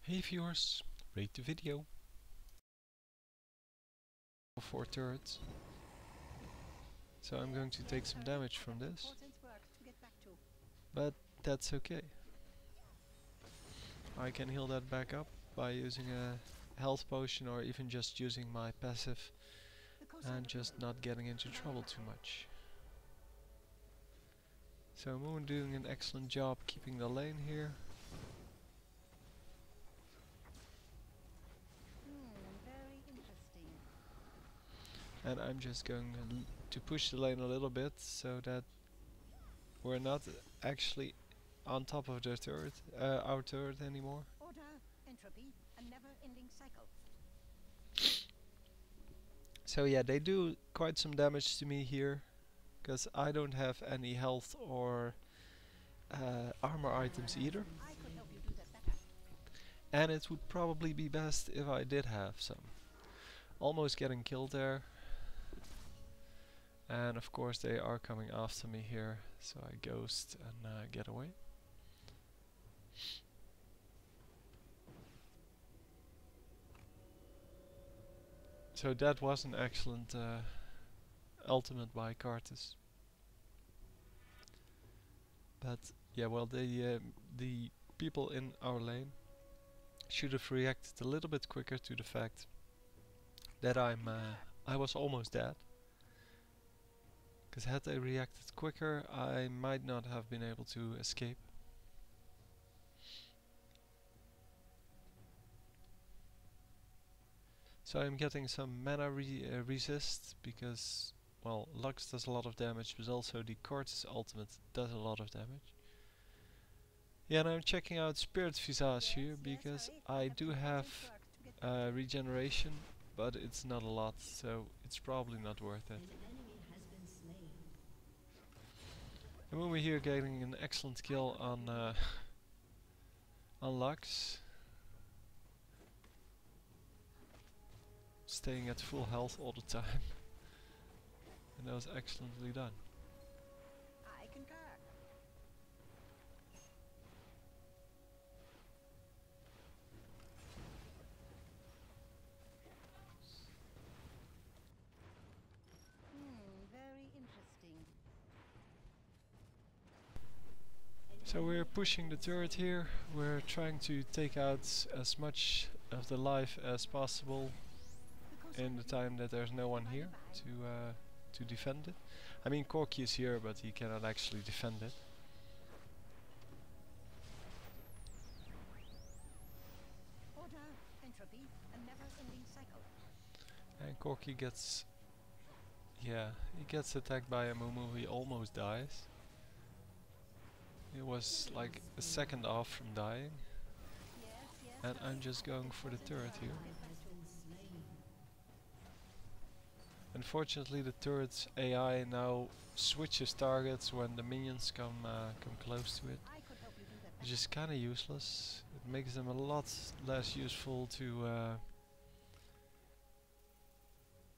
Hey viewers, rate the video. 4 turrets. So I'm going to take some damage from this. But that's okay. I can heal that back up by using a health potion or even just using my passive and just not getting into trouble too much. So Moon doing an excellent job keeping the lane here. And I'm just going to push the lane a little bit so that we're not actually on top of the turret, our turret anymore. Order, entropy, a never-ending cycle. So yeah, they do quite some damage to me here, because I don't have any health or armor items either. I could help you do that better. And it would probably be best if I did have some. Almost getting killed there. And of course they are coming after me here, so I ghost and get away. So that was an excellent ultimate by Karthus. But yeah, well, the people in our lane should have reacted a little bit quicker to the fact that I was almost dead. Because had they reacted quicker, I might not have been able to escape. So I'm getting some mana resist because, well, Lux does a lot of damage, but also the Karthus ultimate does a lot of damage. Yeah, and I'm checking out Spirit Visage here because I do have regeneration, but it's not a lot, so it's probably not worth it. And when we're here getting an excellent kill on on Lux, staying at full health all the time, and that was excellently done. I concur. Very interesting. So we're pushing the turret here, we're trying to take out as much of the life as possible in the time that there's no one here to defend it. I mean, Corki is here, but he cannot actually defend it. Order, entropy, a never-ending cycle. And Corki gets, yeah, he gets attacked by a Mumu, he almost dies. He was like a second off from dying. And I'm just going for the turret here. Unfortunately, the turret's AI now switches targets when the minions come close to it, which is kind of useless. It makes them a lot less useful to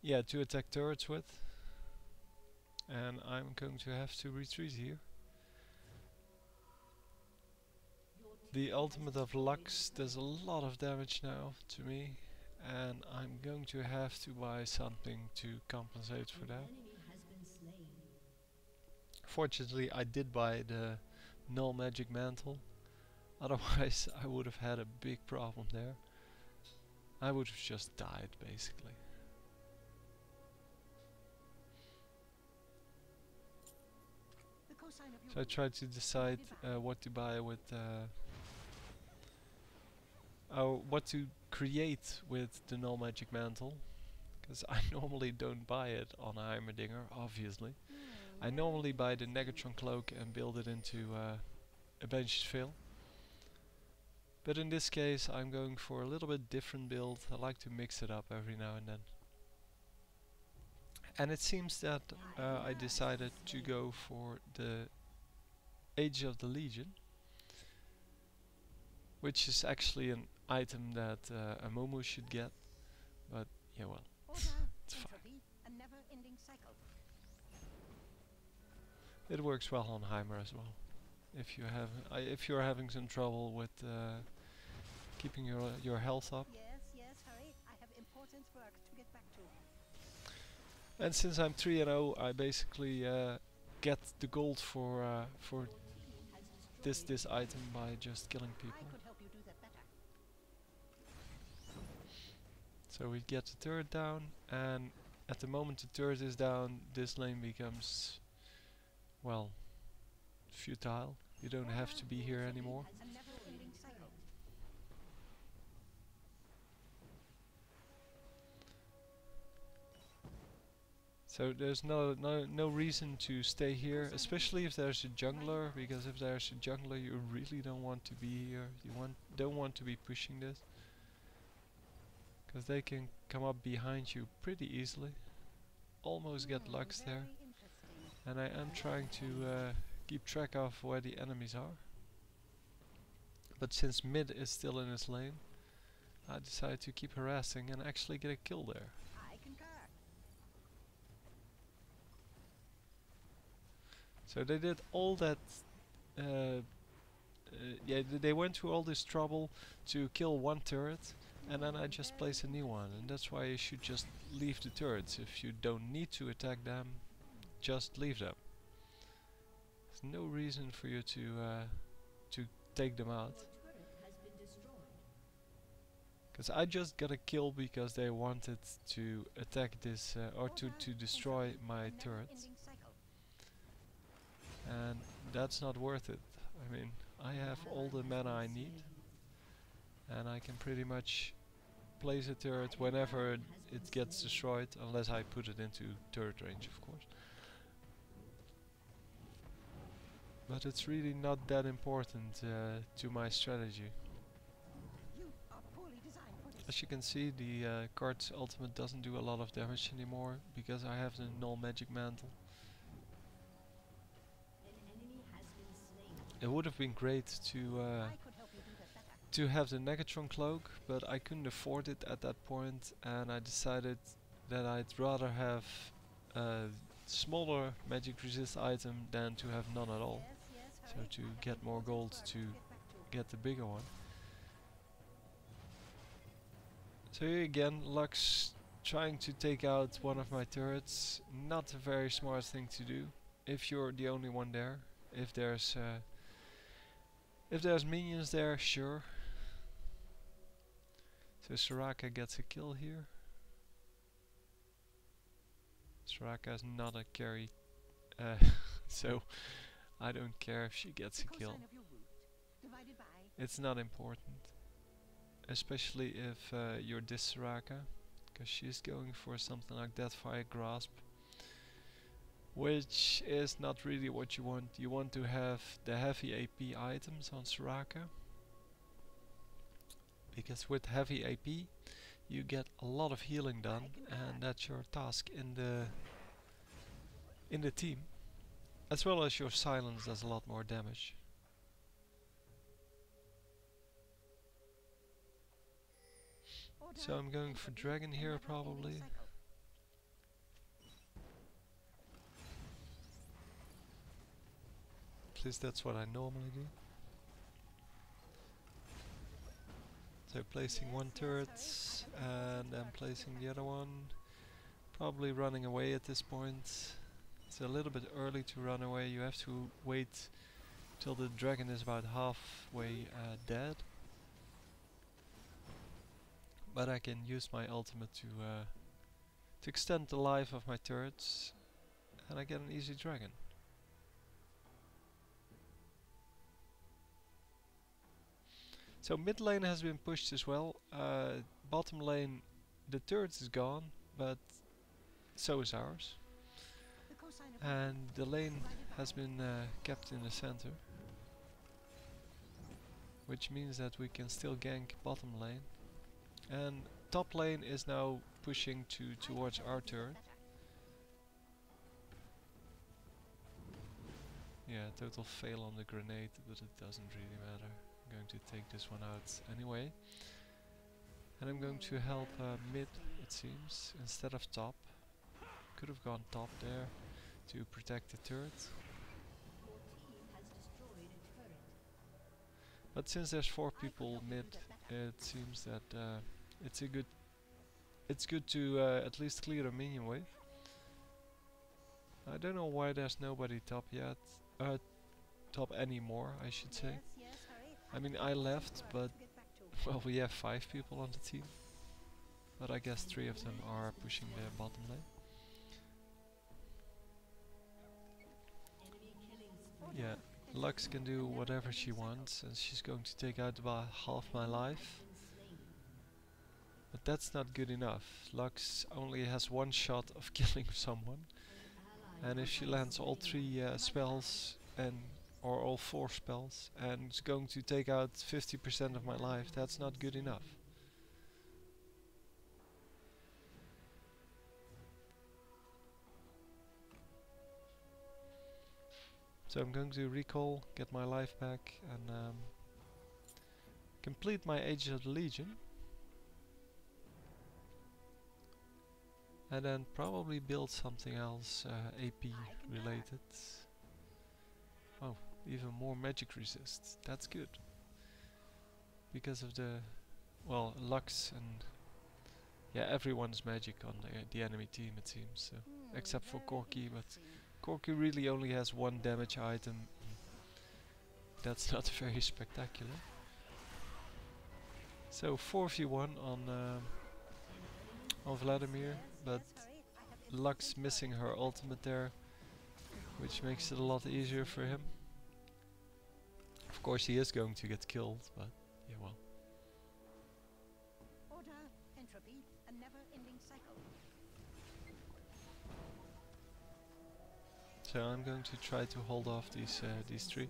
yeah, to attack turrets with. And I'm going to have to retreat here. The ultimate of Lux does a lot of damage now to me, and I'm going to have to buy something to compensate for that. Fortunately, I did buy the null magic mantle, otherwise I would have had a big problem there. I would have just died basically. So I tried to decide what to buy with what to create with the null magic mantle, because I normally don't buy it on a Heimerdinger, obviously. I normally buy the Negatron cloak and build it into a Bench's Veil. But in this case I'm going for a little bit different build. I like to mix it up every now and then. And it seems that I decided to go for the Age of the Legion, which is actually an item that a Momo should get, but yeah, well, it's fine. It works well on Heimer as well. If you have, if you're having some trouble with keeping your health up. Yes, yes, hurry. I have important work to get back to. And since I'm 3-0, I basically get the gold for this item by just killing I people. could help you do that better. So we get the turret down, and at the moment the turret is down, this lane becomes, well, futile. You don't have to be here anymore. A never-ending cycle. So there's no reason to stay here, especially if there's a jungler, because if there's a jungler you really don't want to be here. You don't want to be pushing this, because they can come up behind you pretty easily. Almost get Lux there. Very interesting. And I am trying to keep track of where the enemies are. But since mid is still in his lane, I decided to keep harassing and actually get a kill there. I concur. So they did all that. Yeah, they went through all this trouble to kill one turret, and then I just place a new one. And that's why you should just leave the turrets. If you don't need to attack them, just leave them. There's no reason for you to take them out. Because I just got a kill because they wanted to attack this or to destroy my turrets. Never-ending cycle. And that's not worth it. I mean, I have all the mana I need, and I can pretty much place a turret whenever it gets destroyed, unless I put it into turret range, of course. But it's really not that important to my strategy. You are poorly designed for this. As you can see, the card's ultimate doesn't do a lot of damage anymore, because I have the null magic mantle. It would have been great to I could help you do that better. have the Negatron cloak, but I couldn't afford it at that point, and I decided that I'd rather have a smaller magic resist item than to have none at all. Yes, yes, So hurry. to I have get more important gold work to get back to. get the bigger one. So here again, Lux trying to take out one of my turrets. Not a very smart thing to do if you're the only one there. If there's minions there, sure. So Soraka gets a kill here. Soraka is not a carry, so I don't care if she gets The a kill. cosine of your root divided by It's not important, especially if you're this Soraka, because she's going for something like Deathfire Grasp, which is not really what you want. You want to have the heavy AP items on Soraka, because with heavy AP you get a lot of healing done, and that's your task in the team, as well as your silence does a lot more damage. order. So I'm going for dragon here probably. Cycle. At least that's what I normally do. So placing one turret and then placing the other one. Probably running away at this point. It's a little bit early to run away. You have to wait till the dragon is about halfway dead. But I can use my ultimate to extend the life of my turrets, and I get an easy dragon. So mid lane has been pushed as well. Bottom lane, the turret is gone, but so is ours. The cosine of your And root the lane divided by has been kept in the center, which means that we can still gank bottom lane. And top lane is now pushing towards our turret. Yeah, total fail on the grenade, but it doesn't really matter. I'm going to take this one out anyway. And I'm going to help mid, it seems, instead of top. Could have gone top there to protect the turret. But since there's 4 people mid it seems that it's a good it's good to at least clear a minion wave. I don't know why there's nobody top yet. Top anymore, I should say. Yes, yes, hurry. I mean, have I important left, work but to get back to. well, we have 5 people on the team. But I guess 3 of them are pushing the bottom lane. Yeah, Lux can do whatever she wants, and she's going to take out about half my life. But that's not good enough. Lux only has one shot of killing someone, and if she lands all 3 spells and or all 4 spells and is going to take out 50% of my life, that's not good enough. So I'm going to recall, get my life back, and complete my Age of the Legion. And then probably build something else AP related. Oh, even more magic resist. That's good. Because of the, well, Lux and yeah, everyone's magic on the enemy team, it seems. So except for Corki, but Corki really only has 1 damage item. That's not very spectacular. So 4v1 on Vladimir, but Lux missing her ultimate there, which makes it a lot easier for him. Of course he is going to get killed, but yeah, well. Order, entropy, a never-ending cycle. So I'm going to try to hold off these 3.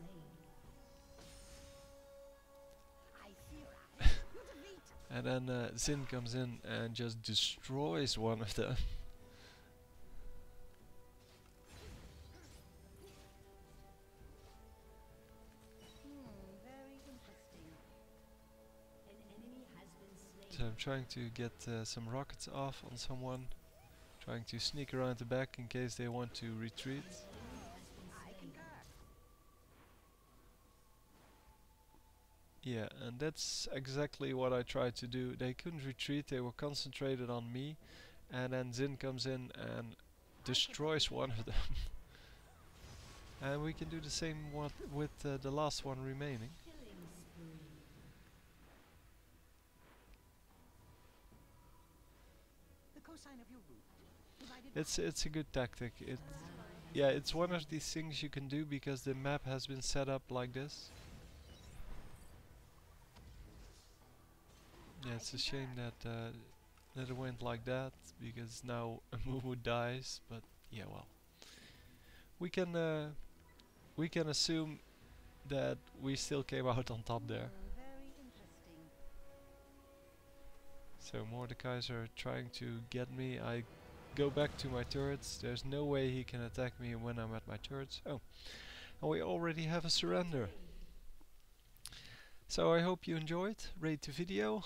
And then Zin comes in and just destroys one of them. Very interesting. So I'm trying to get some rockets off on someone. Trying to sneak around the back in case they want to retreat. I concur. Yeah, and that's exactly what I tried to do. They couldn't retreat, they were concentrated on me. And then Zin comes in and destroys one of them. And we can do the same with the last one remaining. The cosine of your root divided It's a good tactic. Yeah, it's one of these things you can do because the map has been set up like this. Yeah, it's a shame that it went like that, because now Mumu dies. But yeah, well, we can assume that we still came out on top there. very interesting. So Mordekai's are trying to get me. I go back to my turrets. There's no way he can attack me when I'm at my turrets. Oh, and we already have a surrender. So I hope you enjoyed. Rate the video.